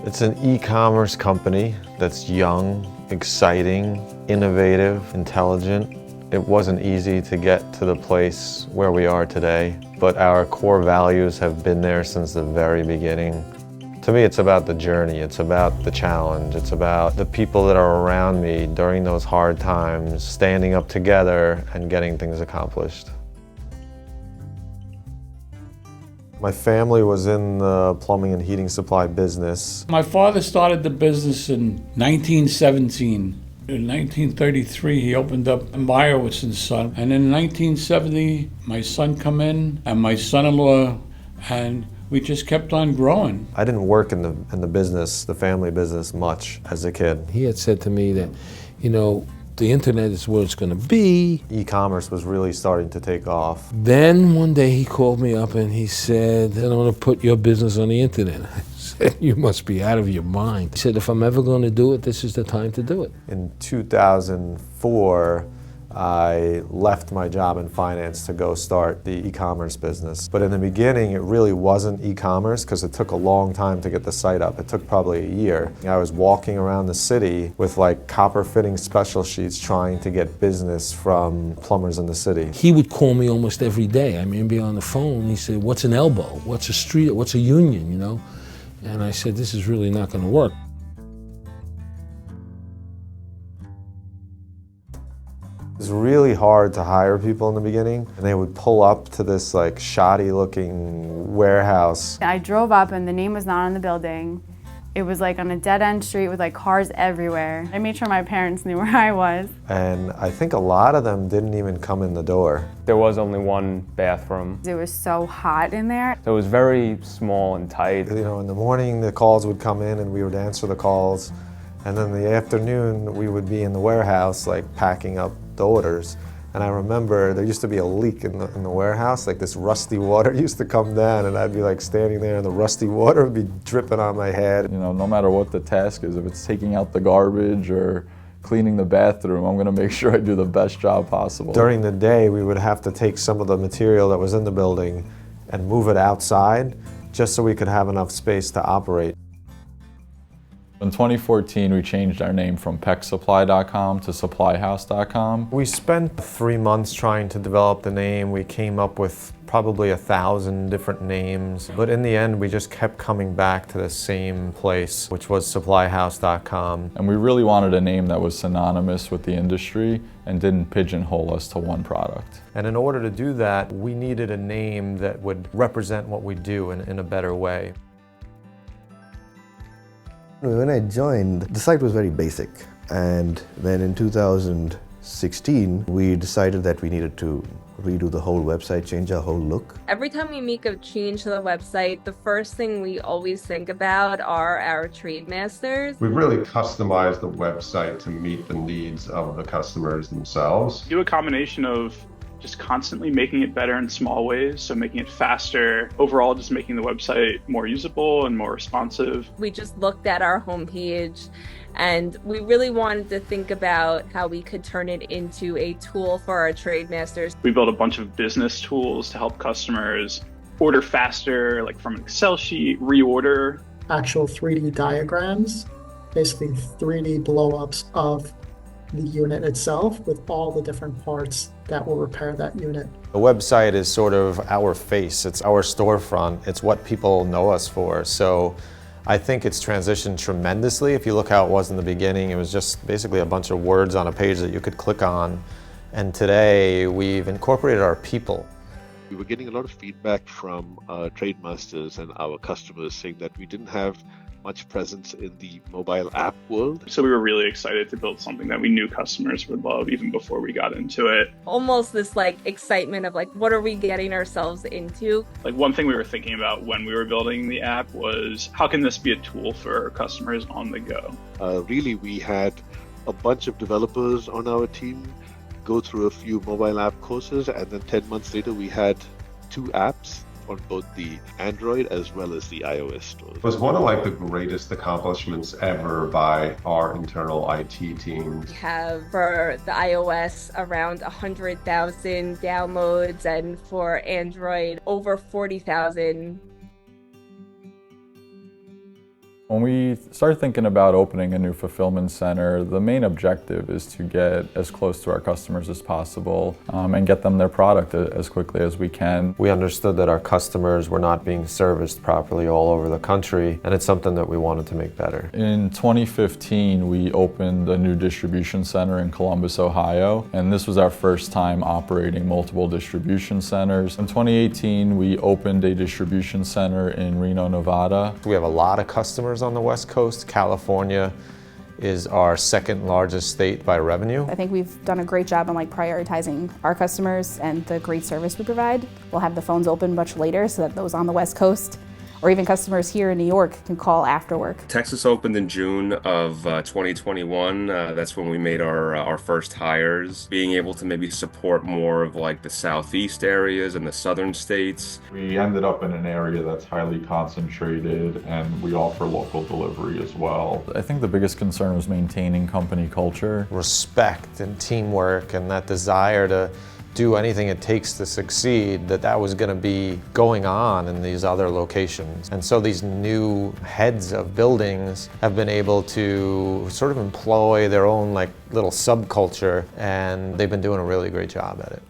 It's an e-commerce company that's young, exciting, innovative, intelligent. It wasn't easy to get to the place where we are today, but our core values have been there since the very beginning. To me, it's about the journey, it's about the challenge, it's about the people that are around me during those hard times, standing up together and getting things accomplished. My family was in the plumbing and heating supply business. My father started the business in 1917. In 1933, he opened up Meyerowitz and Son. And in 1970, my son come in and my son-in-law, and we just kept on growing. I didn't work in the business, the family business, much as a kid. He had said to me that, the internet is where it's going to be. E-commerce was really starting to take off. Then one day he called me up and he said, I want to put your business on the internet. I said, you must be out of your mind. He said, if I'm ever going to do it, this is the time to do it. In 2004, I left my job in finance to go start the e-commerce business. But in the beginning, it really wasn't e-commerce because it took a long time to get the site up. It took probably a year. I was walking around the city with like copper fitting special sheets trying to get business from plumbers in the city. He would call me almost every day. I mean, be on the phone. He said, what's an elbow? What's a street? What's a union, And I said, this is really not going to work. It was really hard to hire people in the beginning, and they would pull up to this like shoddy looking warehouse. I drove up and the name was not on the building. It was like on a dead-end street with like cars everywhere. I made sure my parents knew where I was. And I think a lot of them didn't even come in the door. There was only one bathroom. It was so hot in there. So it was very small and tight. In the morning the calls would come in and we would answer the calls. And then in the afternoon we would be in the warehouse like packing up the orders. And I remember there used to be a leak in the warehouse, like this rusty water used to come down and I'd be like standing there and the rusty water would be dripping on my head. No matter what the task is, if it's taking out the garbage or cleaning the bathroom, I'm gonna make sure I do the best job possible. During the day, we would have to take some of the material that was in the building and move it outside just so we could have enough space to operate. In 2014, we changed our name from PECSupply.com to SupplyHouse.com. We spent 3 months trying to develop the name. We came up with probably 1,000 different names. But in the end, we just kept coming back to the same place, which was SupplyHouse.com. And we really wanted a name that was synonymous with the industry and didn't pigeonhole us to one product. And in order to do that, we needed a name that would represent what we do in a better way. When I joined, the site was very basic, and then in 2016 we decided that we needed to redo the whole website, change our whole look. Every time we make a change to the website, the first thing we always think about are our trade masters. We've really customized the website to meet the needs of the customers themselves. Do a combination of just constantly making it better in small ways, so making it faster, overall just making the website more usable and more responsive. We just looked at our homepage and we really wanted to think about how we could turn it into a tool for our trade masters. We built a bunch of business tools to help customers order faster, like from an Excel sheet, reorder. Actual 3D diagrams, basically 3D blow-ups of the unit itself with all the different parts that will repair that unit. The website is sort of our face, it's our storefront, it's what people know us for. So I think it's transitioned tremendously. If you look how it was in the beginning, it was just basically a bunch of words on a page that you could click on. And today we've incorporated our people. We were getting a lot of feedback from trade masters and our customers saying that we didn't have much presence in the mobile app world. So we were really excited to build something that we knew customers would love even before we got into it. Almost this excitement of what are we getting ourselves into? One thing we were thinking about when we were building the app was how can this be a tool for customers on the go? Really, we had a bunch of developers on our team go through a few mobile app courses, and then 10 months later we had 2 apps on both the Android as well as the iOS store. It was one of the greatest accomplishments ever by our internal IT team. We have for the iOS around 100,000 downloads and for Android over 40,000. When we start thinking about opening a new fulfillment center, the main objective is to get as close to our customers as possible and get them their product as quickly as we can. We understood that our customers were not being serviced properly all over the country, and it's something that we wanted to make better. In 2015, we opened a new distribution center in Columbus, Ohio, and this was our first time operating multiple distribution centers. In 2018, we opened a distribution center in Reno, Nevada. We have a lot of customers on the West Coast. California is our second largest state by revenue. I think we've done a great job on prioritizing our customers and the great service we provide. We'll have the phones open much later so that those on the West Coast or even customers here in New York can call after work. Texas opened in June of 2021. That's when we made our first hires. Being able to maybe support more of the southeast areas and the southern states. We ended up in an area that's highly concentrated, and we offer local delivery as well. I think the biggest concern was maintaining company culture. Respect and teamwork and that desire to do anything it takes to succeed, that was going to be going on in these other locations. And so these new heads of buildings have been able to sort of employ their own little subculture, and they've been doing a really great job at it.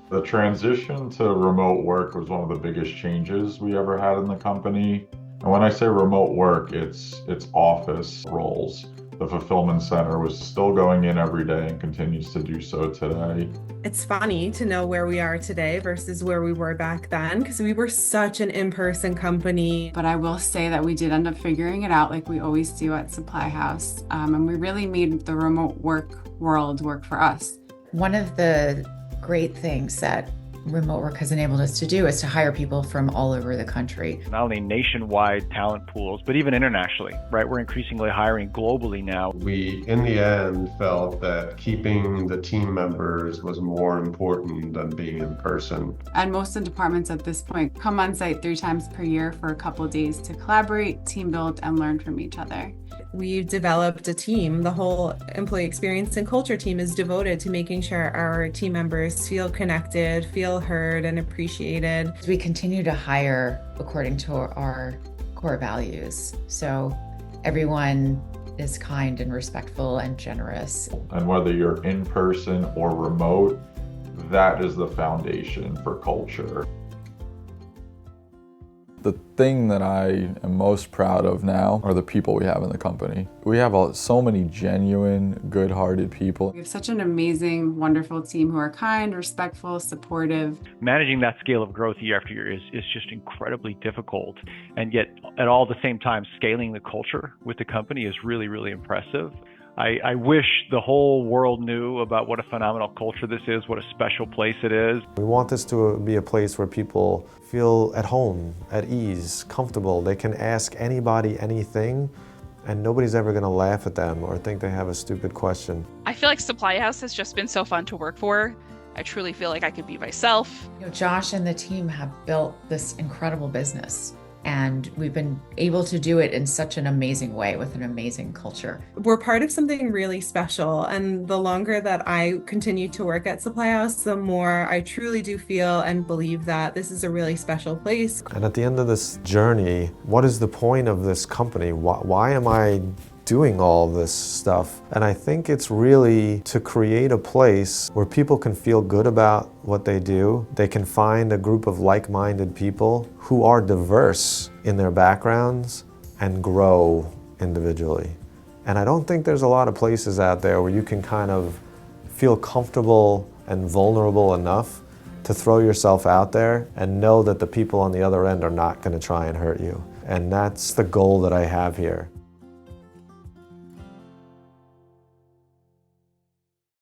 The transition to remote work was one of the biggest changes we ever had in the company. And when I say remote work, it's office roles. The fulfillment center was still going in every day and continues to do so today. It's funny to know where we are today versus where we were back then, because we were such an in-person company. But I will say that we did end up figuring it out like we always do at Supply House. And we really made the remote work world work for us. One of the great things that remote work has enabled us to do is to hire people from all over the country. Not only nationwide talent pools, but even internationally, right? We're increasingly hiring globally now. We, in the end, felt that keeping the team members was more important than being in person. And most of the departments at this point come on site 3 times per year for a couple of days to collaborate, team build, and learn from each other. We've developed a team. The whole employee experience and culture team is devoted to making sure our team members feel connected, feel heard, and appreciated. We continue to hire according to our core values. So everyone is kind and respectful and generous. And whether you're in person or remote, that is the foundation for culture. The thing that I am most proud of now are the people we have in the company. We have so many genuine, good-hearted people. We have such an amazing, wonderful team who are kind, respectful, supportive. Managing that scale of growth year after year is just incredibly difficult. And yet, at all the same time, scaling the culture with the company is really, really impressive. I wish the whole world knew about what a phenomenal culture this is, what a special place it is. We want this to be a place where people feel at home, at ease, comfortable. They can ask anybody anything, and nobody's ever going to laugh at them or think they have a stupid question. I feel like Supply House has just been so fun to work for. I truly feel like I could be myself. Josh and the team have built this incredible business, and we've been able to do it in such an amazing way with an amazing culture. We're part of something really special, and the longer that I continue to work at Supply House, the more I truly do feel and believe that this is a really special place. And at the end of this journey, what is the point of this company? Why am I doing all this stuff? And I think it's really to create a place where people can feel good about what they do. They can find a group of like-minded people who are diverse in their backgrounds and grow individually. And I don't think there's a lot of places out there where you can kind of feel comfortable and vulnerable enough to throw yourself out there and know that the people on the other end are not going to try and hurt you. And that's the goal that I have here.